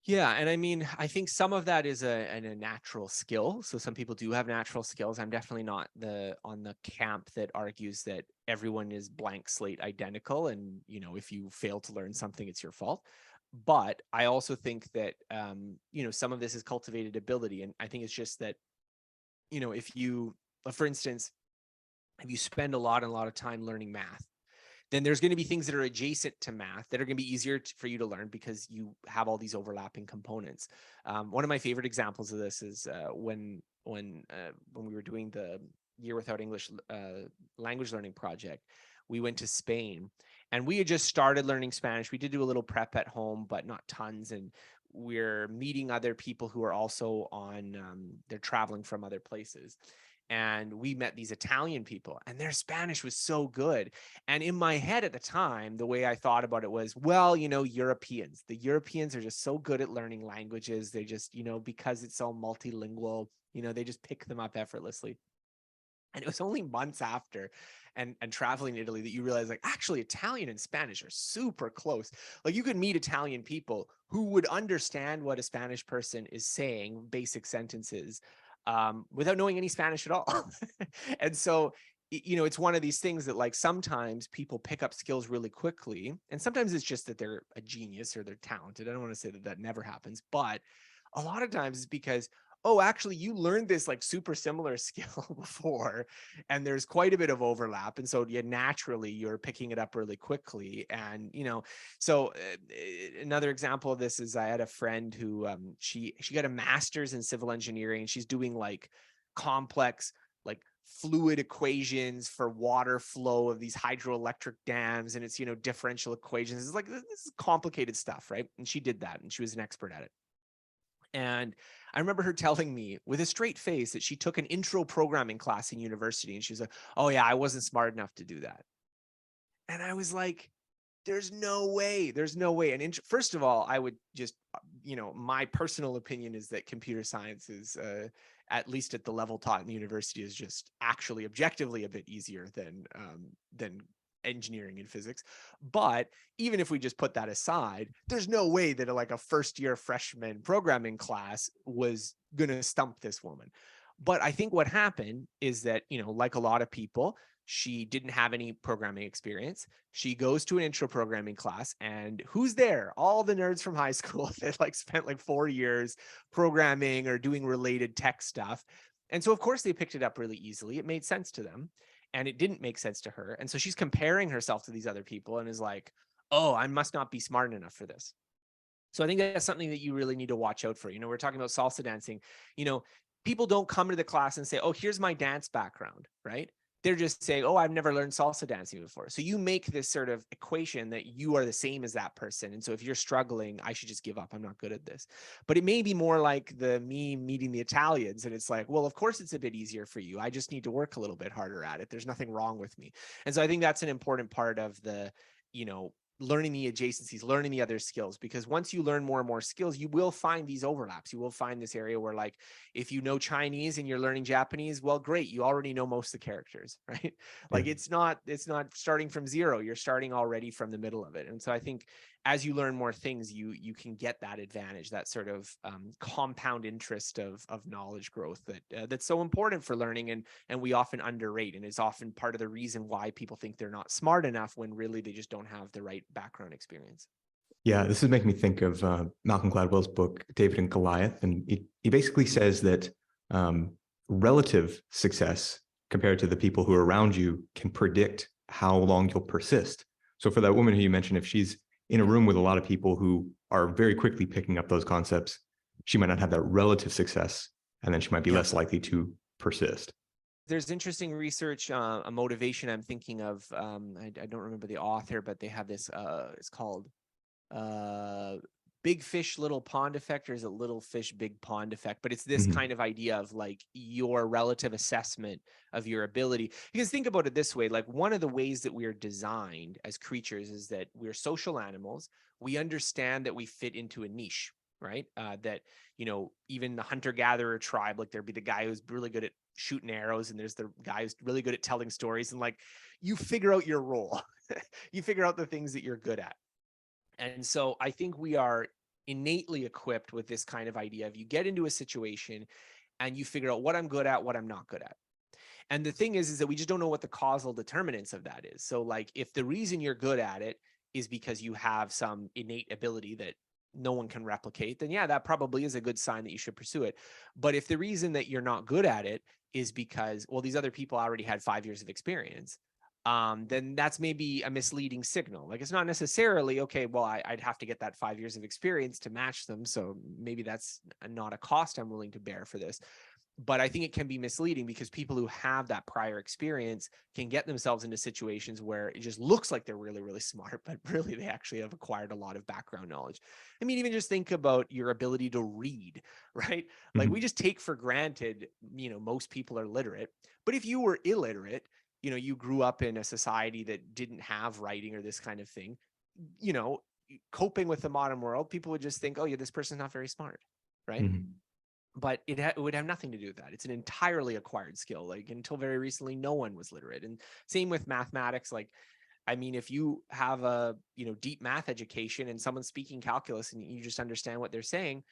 Yeah, and I mean, I think some of that is a natural skill. So some people do have natural skills. I'm definitely not on the camp that argues that everyone is blank slate identical, and if you fail to learn something, it's your fault. But I also think that some of this is cultivated ability, and I think it's just that if you, for instance, if you spend a lot of time learning math, then there's going to be things that are adjacent to math that are going to be easier for you to learn because you have all these overlapping components. One of my favorite examples of this is when we were doing the Year Without English language learning project. We went to Spain, and we had just started learning Spanish. We did do a little prep at home, but not tons. And we're meeting other people who are also they're traveling from other places. And we met these Italian people, and their Spanish was so good. And in my head at the time, the way I thought about it was, well, the Europeans are just so good at learning languages. They just, because it's so multilingual, they just pick them up effortlessly. And it was only months after and traveling to Italy that you realize, like, actually Italian and Spanish are super close. Like you could meet Italian people who would understand what a Spanish person is saying, basic sentences, without knowing any Spanish at all. And so, it's one of these things that, like, sometimes people pick up skills really quickly, and sometimes it's just that they're a genius or they're talented. I don't want to say that that never happens, but a lot of times it's because, oh, actually you learned this like super similar skill before, and there's quite a bit of overlap, and so naturally you're picking it up really quickly. And so another example of this is I had a friend who she got a master's in civil engineering, and she's doing like complex, like, fluid equations for water flow of these hydroelectric dams, and it's differential equations. It's like, this is complicated stuff, right? And she did that, and she was an expert at it. And I remember her telling me with a straight face that she took an intro programming class in university, and she was like, oh yeah, I wasn't smart enough to do that. And I was like, there's no way. There's no way. And first of all, I would just, my personal opinion is that computer science is, at least at the level taught in the university, is just actually objectively a bit easier than engineering and physics. But even if we just put that aside, there's no way that like a first year freshman programming class was going to stump this woman. But I think what happened is that, like a lot of people, she didn't have any programming experience. She goes to an intro programming class, and who's there? All the nerds from high school that like spent like 4 years programming or doing related tech stuff. And so of course they picked it up really easily. It made sense to them, and it didn't make sense to her. And so she's comparing herself to these other people and is like, oh, I must not be smart enough for this. So I think that's something that you really need to watch out for. We're talking about salsa dancing. People don't come to the class and say, oh, here's my dance background, right? They're just saying, oh, I've never learned salsa dancing before. So you make this sort of equation that you are the same as that person. And so if you're struggling, I should just give up. I'm not good at this. But it may be more like the me meeting the Italians. And it's like, well, of course it's a bit easier for you. I just need to work a little bit harder at it. There's nothing wrong with me. And so I think that's an important part of the, learning the adjacencies, learning the other skills, because once you learn more and more skills, you will find these overlaps. You will find this area where, like, if you know Chinese and you're learning Japanese, well, great, you already know most of the characters, right? Like, Yeah. it's not starting from zero. You're starting already from the middle of it. And so I think as you learn more things, you can get that advantage, that sort of compound interest of knowledge growth that's so important for learning, and we often underrate, and is often part of the reason why people think they're not smart enough, when really they just don't have the right background experience. Yeah, this is making me think of Malcolm Gladwell's book, David and Goliath. And he basically says that relative success compared to the people who are around you can predict how long you'll persist. So for that woman who you mentioned, if she's in a room with a lot of people who are very quickly picking up those concepts, she might not have that relative success, and then she might be less likely to persist. There's interesting research, a motivation I'm thinking of. I don't remember the author, but they have this. It's called big fish, little pond effect, or is it little fish, big pond effect? But it's this kind of idea of like your relative assessment of your ability. Because think about it this way, like, one of the ways that we're designed as creatures is that we're social animals. We understand that we fit into a niche, right? That, even the hunter-gatherer tribe, like, there'd be the guy who's really good at shooting arrows, and there's the guy who's really good at telling stories, and like, you figure out your role. You figure out the things that you're good at. And so I think we are innately equipped with this kind of idea of, you get into a situation and you figure out what I'm good at, what I'm not good at. And the thing is that we just don't know what the causal determinants of that is. So, like, if the reason you're good at it is because you have some innate ability that no one can replicate, then yeah, that probably is a good sign that you should pursue it. But if the reason that you're not good at it is because, well, these other people already had 5 years of experience, then that's maybe a misleading signal. Like, it's not necessarily, okay, well, I'd have to get that 5 years of experience to match them, so maybe that's not a cost I'm willing to bear for this. But I think it can be misleading, because people who have that prior experience can get themselves into situations where it just looks like they're really, really smart, but really they actually have acquired a lot of background knowledge. I mean, even just think about your ability to read, right? Like, we just take for granted, most people are literate. But if you were illiterate, you grew up in a society that didn't have writing or this kind of thing, coping with the modern world, people would just think, oh yeah, this person's not very smart, right? But it would have nothing to do with that. It's an entirely acquired skill. Like, until very recently, no one was literate. And same with mathematics. Like, I mean, if you have a, deep math education and someone's speaking calculus and you just understand what they're saying,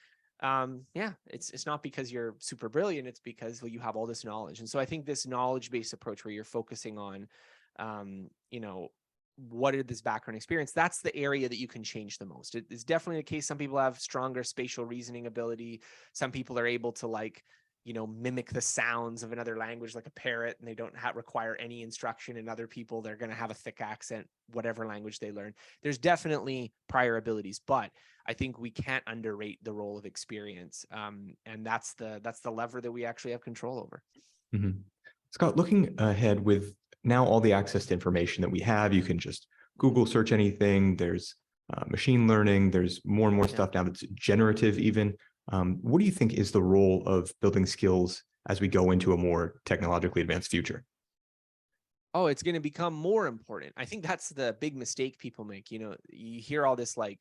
yeah, it's not because you're super brilliant. It's because, well, you have all this knowledge. And so I think this knowledge-based approach, where you're focusing on, what is this background experience, that's the area that you can change the most. It's definitely the case. Some people have stronger spatial reasoning ability. Some people are able to, like, mimic the sounds of another language, like a parrot, and they don't require any instruction. And other people, they're going to have a thick accent, whatever language they learn. There's definitely prior abilities, but I think we can't underrate the role of experience. And that's the lever that we actually have control over. Scott, looking ahead, with now all the access to information that we have, you can just Google search anything. There's machine learning. There's more and more stuff now that's generative even. What do you think is the role of building skills as we go into a more technologically advanced future? Oh, it's going to become more important. I think that's the big mistake people make. You hear all this, like,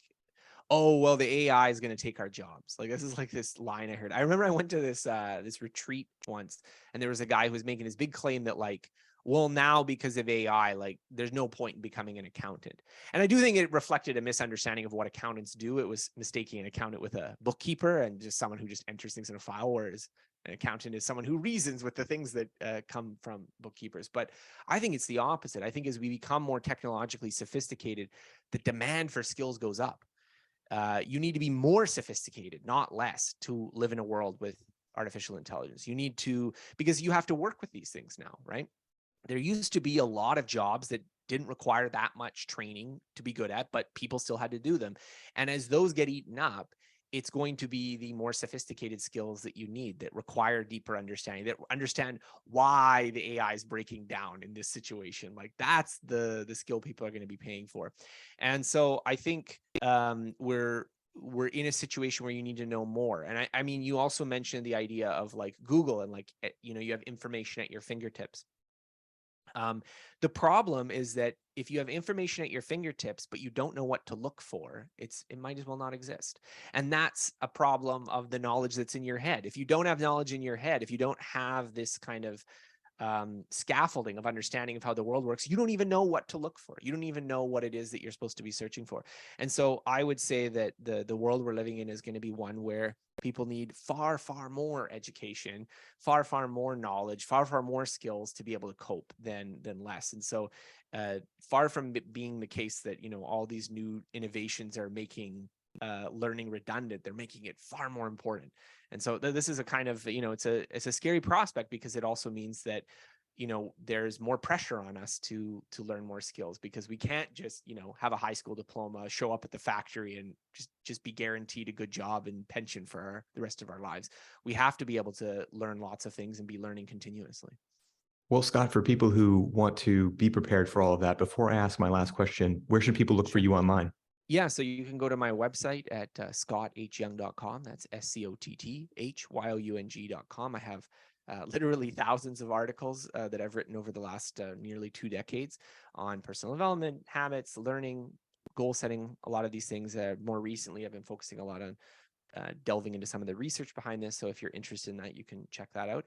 oh, well, the AI is going to take our jobs. Like, this is like this line I heard. I remember I went to this retreat once, and there was a guy who was making this big claim that, like, well, now because of AI, like, there's no point in becoming an accountant. And I do think it reflected a misunderstanding of what accountants do. It was mistaking an accountant with a bookkeeper and just someone who just enters things in a file, whereas an accountant is someone who reasons with the things that come from bookkeepers. But I think it's the opposite. I think as we become more technologically sophisticated, the demand for skills goes up. You need to be more sophisticated, not less, to live in a world with artificial intelligence. You need to, because you have to work with these things now, right? There used to be a lot of jobs that didn't require that much training to be good at, but people still had to do them. And as those get eaten up, it's going to be the more sophisticated skills that you need, that require deeper understanding, that understand why the AI is breaking down in this situation. Like, that's the skill people are going to be paying for. And so I think we're in a situation where you need to know more. And I mean, you also mentioned the idea of, like, Google, and, like, you have information at your fingertips. The problem is that if you have information at your fingertips, but you don't know what to look for, it might as well not exist. And that's a problem of the knowledge that's in your head. If you don't have knowledge in your head, if you don't have this kind of scaffolding of understanding of how the world works, you don't even know what to look for. You don't even know what it is that you're supposed to be searching for. And so I would say that the world we're living in is going to be one where people need far, far more education, far, far more knowledge, far, far more skills to be able to cope than less. And so far from it being the case that, all these new innovations are making learning redundant, they're making it far more important. And so this is a kind of, it's a scary prospect, because it also means that, there's more pressure on us to learn more skills, because we can't just, have a high school diploma, show up at the factory and just be guaranteed a good job and pension for the rest of our lives. We have to be able to learn lots of things and be learning continuously. Well, Scott, for people who want to be prepared for all of that, before I ask my last question, where should people look for Sure. you online? Yeah, so you can go to my website at scotthyoung.com. That's SCOTTHYOUNG.com. I have literally thousands of articles that I've written over the last nearly 2 decades on personal development, habits, learning, goal setting, a lot of these things. More recently, I've been focusing a lot on delving into some of the research behind this. So if you're interested in that, you can check that out.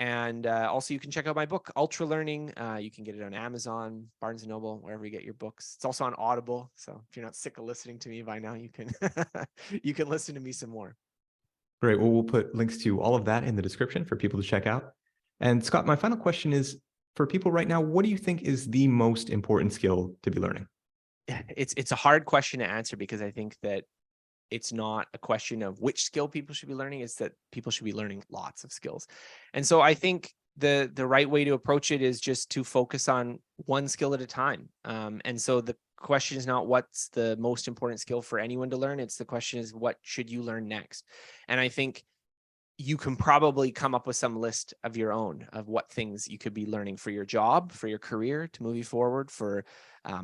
And also you can check out my book, Ultralearning. You can get it on Amazon, Barnes & Noble, wherever you get your books. It's also on Audible. So if you're not sick of listening to me by now, you can you can listen to me some more. Great. Well, we'll put links to all of that in the description for people to check out. And Scott, my final question is, for people right now, what do you think is the most important skill to be learning? It's a hard question to answer, because I think that it's not a question of which skill people should be learning. It's that people should be learning lots of skills. And so I think the right way to approach it is just to focus on one skill at a time. And so the question is not what's the most important skill for anyone to learn. It's the question is, what should you learn next? And I think you can probably come up with some list of your own of what things you could be learning for your job, for your career, to move you forward, for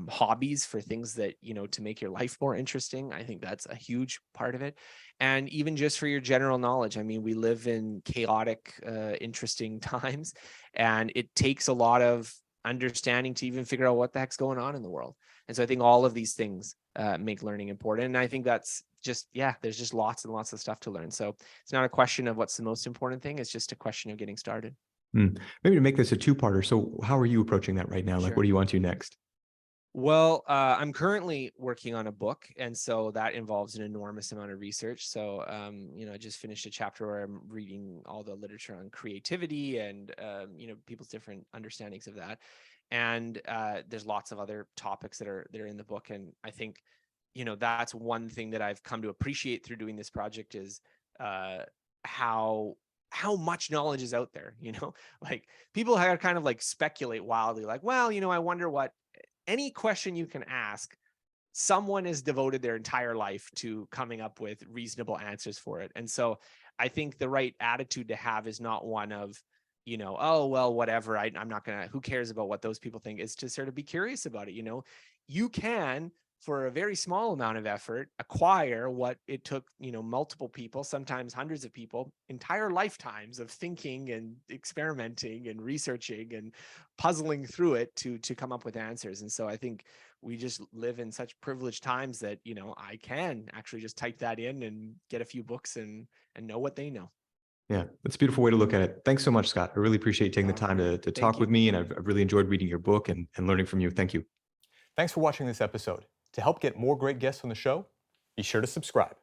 hobbies, for things that, to make your life more interesting. I think that's a huge part of it. And even just for your general knowledge. I mean, we live in chaotic, interesting times, and it takes a lot of understanding to even figure out what the heck's going on in the world. And so I think all of these things make learning important. And I think that's just, there's just lots and lots of stuff to learn. So it's not a question of what's the most important thing. It's just a question of getting started. Maybe to make this a two-parter. So how are you approaching that right now? Like, Sure. what do you want to next? Well, I'm currently working on a book, and so that involves an enormous amount of research. So, I just finished a chapter where I'm reading all the literature on creativity and, people's different understandings of that. And there's lots of other topics that are in the book. And I think, that's one thing that I've come to appreciate through doing this project is how much knowledge is out there. Like people are kind of like speculate wildly, like, well, I wonder what. Any question you can ask, someone has devoted their entire life to coming up with reasonable answers for it. And so I think the right attitude to have is not one of, oh, well, whatever, I'm not gonna, who cares about what those people think, is to sort of be curious about it. You can, for a very small amount of effort, acquire what it took, multiple people, sometimes hundreds of people, entire lifetimes of thinking and experimenting and researching and puzzling through it to come up with answers. And so I think we just live in such privileged times that, I can actually just type that in and get a few books and know what they know. Yeah, that's a beautiful way to look at it. Thanks so much, Scott. I really appreciate taking the time to Thank talk with you. me, and I've really enjoyed reading your book and learning from you. Thank you. Thanks for watching this episode. To help get more great guests on the show, be sure to subscribe.